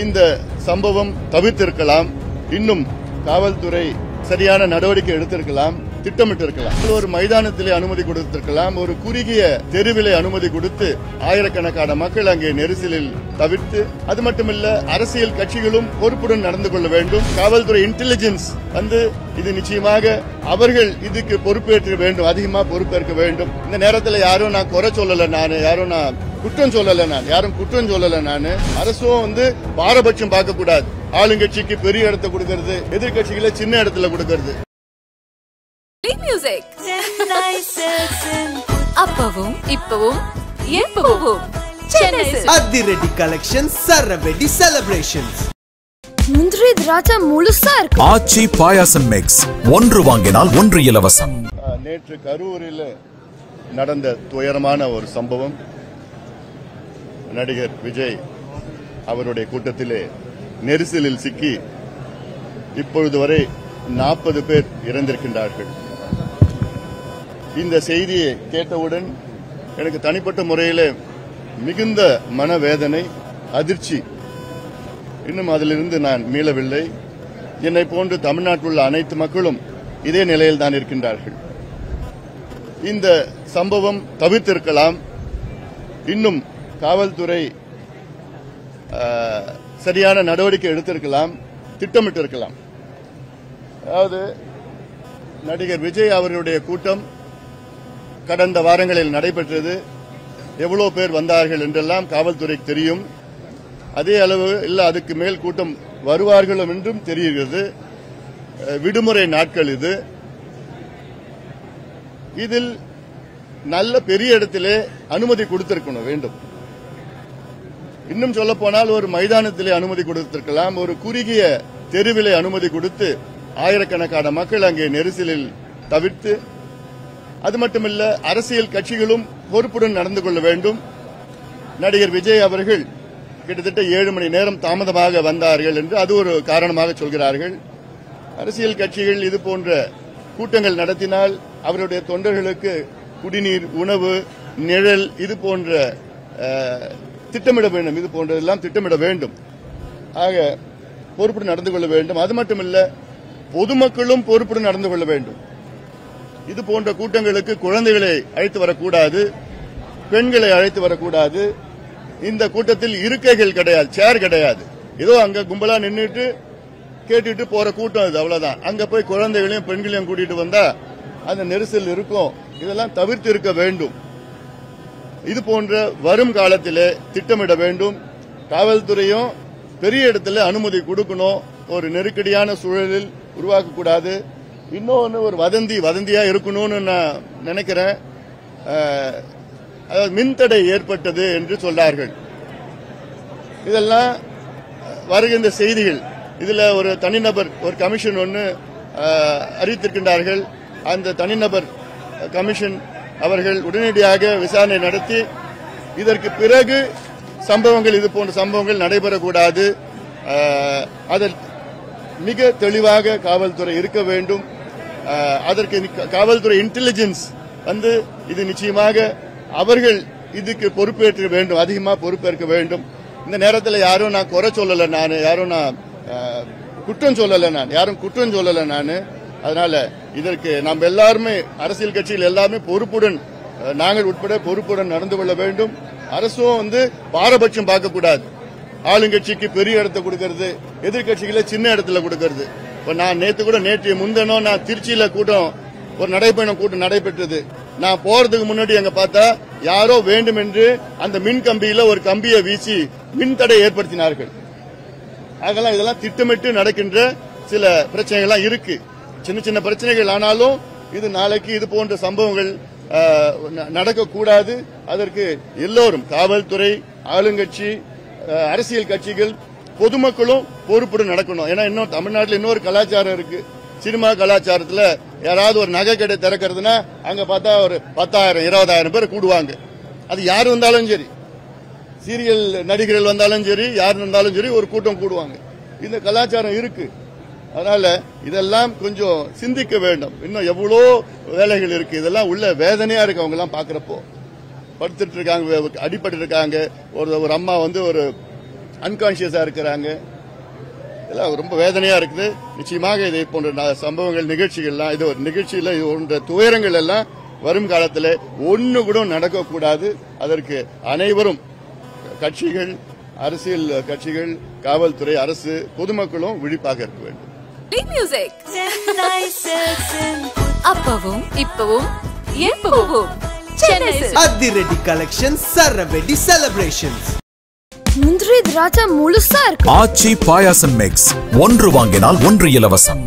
இந்த சம்பவம் தவிர்த்திருக்கலாம். இன்னும் காவல்துறை சரியான நடவடிக்கை எடுத்திருக்கலாம், திட்டமிட்டிருக்கலாம். ஒரு மைதானத்திலே அனுமதி கொடுத்திருக்கலாம், ஒரு குறுகிய தெருவிலே அனுமதி கொடுத்து ஆயிரக்கணக்கான மக்கள் அங்கே நெரிசலில் தவிர்த்து. அது மட்டுமல்ல, அரசியல் கட்சிகளும் பொறுப்புடன் நடந்து கொள்ள வேண்டும். காவல்துறை இன்டெலிஜென்ஸ் இது நிச்சயமாக அவர்கள் இதுக்கு பொறுப்பேற்க வேண்டும், அதிகமா பொறுப்பேற்க வேண்டும். இந்த நேரத்தில் யாரும் நான் குறை சொல்லல, நான் குற்றம் சொல்லல, யாரும் குற்றம் சொல்லல. அரசும் பாரபட்சம் பார்க்க கூடாது. ஆளுங்கட்சிக்கு பெரிய இடத்தை கொடுக்கிறது, எதிர்கட்சிகளை சின்ன இடத்துல கொடுக்கிறது. அப்பவும் இப்பவும் எப்பவும் அதிரடி கலெக்ஷன், சரவெடி செலிப்ரேஷன்ஸ். முந்திரி திராட்சை முழுசா இருக்கு. ஆச்சி பாயாசம் மிக்ஸ், ஒன்று வாங்கினால் ஒன்று இலவசம். நேற்று கரூரில் நடந்த துயரமான ஒரு சம்பவம். நடிகர் விஜய் அவருடைய கூட்டத்திலே நெரிசலில் சிக்கி இப்பொழுது வரை 40 பேர் இறந்திருக்கின்றார்கள். இந்த செய்தியை கேட்டவுடன் எனக்கு தனிப்பட்ட முறையில் மிகுந்த மனவேதனை, அதிர்ச்சி. இன்னும் அதிலிருந்து நான் மீளவில்லை. என்னை போன்று தமிழ்நாட்டில் உள்ள அனைத்து மக்களும் இதே நிலையில் தான் இருக்கின்றார்கள். இந்த சம்பவம் தவிர்த்திருக்கலாம். இன்னும் காவல்துறை சரியான நடவடிக்கை எடுத்திருக்கலாம், திட்டமிட்டிருக்கலாம். அதாவது நடிகர் விஜய் அவர்களுடைய கூட்டம் கடந்த வாரங்களில் நடைபெற்றது. எவ்வளவு பேர் வந்தார்கள் என்றெல்லாம் காவல்துறைக்கு தெரியும். அதே அளவு இல்ல, அதுக்கு மேல் கூட்டம் வருவார்கள் என்றும் தெரிகிறது. விடுமுறை நாட்கள் இது. இதில் நல்ல பெரிய இடத்திலே அனுமதி கொடுத்திருக்கணும் வேண்டும். இன்னும் சொல்ல போனால் ஒரு மைதானத்திலே அனுமதி கொடுத்திருக்கலாம், ஒரு குறுகிய தெருவிலே அனுமதி கொடுத்து ஆயிரக்கணக்கான மக்கள் அங்கே நெரிசலில் தவிர்த்து. அது மட்டுமல்ல, அரசியல் கட்சிகளும் பொறுப்புடன் நடந்து கொள்ள வேண்டும். நடிகர் விஜய் அவர்கள் கிட்டத்தட்ட 7 மணி நேரம் தாமதமாக வந்தார்கள் என்று அது ஒரு காரணமாக சொல்கிறார்கள். அரசியல் கட்சிகள் இது போன்ற கூட்டங்கள் நடத்தினால் அவருடைய தொண்டர்களுக்கு குடிநீர், உணவு, நிழல் இது போன்ற திட்டமிட வேண்டும். இது போன்றதெல்லாம் திட்டமிட வேண்டும். ஆக பொறுப்புடன் நடந்து கொள்ள வேண்டும். அது மட்டுமல்ல, பொதுமக்களும் பொறுப்புடன் நடந்து கொள்ள வேண்டும். இது போன்ற கூட்டங்களுக்கு குழந்தைகளை அழைத்து வரக்கூடாது, பெண்களை அழைத்து வரக்கூடாது. இந்த கூட்டத்தில் இருக்கைகள் கிடையாது, சேர் கிடையாது. ஏதோ அங்க கும்பலா நின்றுட்டு கேட்டுட்டு போற கூட்டம் இது, அவ்வளவுதான். அங்க போய் குழந்தைகளையும் பெண்களையும் கூட்டிட்டு வந்தா அந்த நெரிசல் இருக்கும். இதெல்லாம் தவிர்த்து இருக்க வேண்டும். இது போன்ற வரும் காலத்திலே திட்டமிட வேண்டும். காவல்துறையும் பெரிய இடத்துல அனுமதி கொடுக்கணும். ஒரு நெருக்கடியான சூழலில் உருவாக்கக்கூடாது. இன்னொன்னு ஒரு வதந்தியா இருக்கணும்னு நான் நினைக்கிறேன். அதாவது மின்தடை ஏற்பட்டது என்று சொல்றார்கள். இதெல்லாம் வருகின்ற செய்திகள். இதுல ஒரு தனிநபர், ஒரு கமிஷன் ஒன்று அறிவித்திருக்கின்றார்கள். அந்த தனிநபர் கமிஷன் அவர்கள் உடனடியாக விசாரணை நடத்தி இதற்கு பிறகு சம்பவங்கள், இது போன்ற சம்பவங்கள் நடைபெறக்கூடாது. அதில் மிக தெளிவாக காவல்துறை இருக்க வேண்டும். அதற்கு காவல்துறை இன்டெலிஜென்ஸ் இது நிச்சயமாக அவர்கள் இதுக்கு பொறுப்பேற்க வேண்டும், அதிகமா பொறுப்பேற்க வேண்டும். இந்த நேரத்தில் யாரும் நான் குறை சொல்லல, நான் குற்றம் சொல்லல, யாரும் குற்றம் சொல்லல. அதனால இதற்கு நாம் எல்லாருமே, அரசியல் கட்சிகள் எல்லாருமே பொறுப்புடன், நாங்கள் உட்பட பொறுப்புடன் நடந்து கொள்ள வேண்டும். அரசும் பாரபட்சம் பார்க்க கூடாது. ஆளுங்கட்சிக்கு பெரிய இடத்தை கொடுக்கிறது, எதிர்கட்சிகளை சின்ன இடத்துல கொடுக்கிறது. இப்ப நான் நேற்று முன்தினம் நான் திருச்சியில ஒரு நடைபயணம் கூட்டம் நடைபெற்றது. நான் போறதுக்கு முன்னாடி அங்க பார்த்தா யாரோ வேண்டும் என்று அந்த மின் கம்பியில ஒரு கம்பியை வீசி மின்தடை ஏற்படுத்தினார்கள். அதெல்லாம் இதெல்லாம் திட்டமிட்டு நடக்கின்ற சில பிரச்சனைகள்லாம் இருக்கு. சின்ன சின்ன பிரச்சனைகள் ஆனாலும் இது நாளைக்கு இது போன்ற சம்பவங்கள் நடக்கக்கூடாது. அதற்கு எல்லோரும், காவல்துறை, ஆளுங்கட்சி, அரசியல் கட்சிகள், பொதுமக்களும் பொறுப்புடன் நடக்கணும். ஏன்னா இன்னும் தமிழ்நாட்டில் இன்னொரு கலாச்சாரம் இருக்கு. சினிமா கலாச்சாரத்தில் யாராவது ஒரு நகை கடை திறக்கிறதுனா அங்க பார்த்தா ஒரு 10,000 20,000 பேர் கூடுவாங்க. அது யாரு வந்தாலும் சரி, சீரியல் நடிகர்கள் வந்தாலும் சரி, யார் வந்தாலும் சரி, ஒரு கூட்டம் கூடுவாங்க. இந்த கலாச்சாரம் இருக்கு. அதனால இதெல்லாம் கொஞ்சம் சிந்திக்க வேண்டும். இன்னும் எவ்வளோ வேலைகள் இருக்கு. இதெல்லாம் உள்ள வேதனையா இருக்கு. அவங்க எல்லாம் பாக்குறப்போ படுத்துட்டு இருக்காங்க, அடிபட்டு இருக்காங்க. ஒரு அம்மா ஒரு அன்கான்சியஸா இருக்கிறாங்க. இதெல்லாம் ரொம்ப வேதனையா இருக்குது. நிச்சயமாக இதை போன்ற சம்பவங்கள், நிகழ்ச்சிகள்லாம், இது ஒரு நிகழ்ச்சியில் இது போன்ற துயரங்கள் எல்லாம் வரும் காலத்தில் ஒன்று கூட நடக்கக்கூடாது. அதற்கு அனைவரும், கட்சிகள், அரசியல் கட்சிகள், காவல்துறை, அரசு, பொதுமக்களும் விழிப்பாக இருக்க வேண்டும். அப்பவும் இப்பவும் எப்பவும் சென்னை சில்க்ஸ். அதிரடி கலெக்ஷன்ஸ், சரவெடி செலிப்ரேஷன்ஸ். முந்திரி திராட்சை முழுசா இருக்கு. ஆச்சி பாயாசம் மிக்ஸ், ஒன்று வாங்கினால் ஒன்று இலவசம்.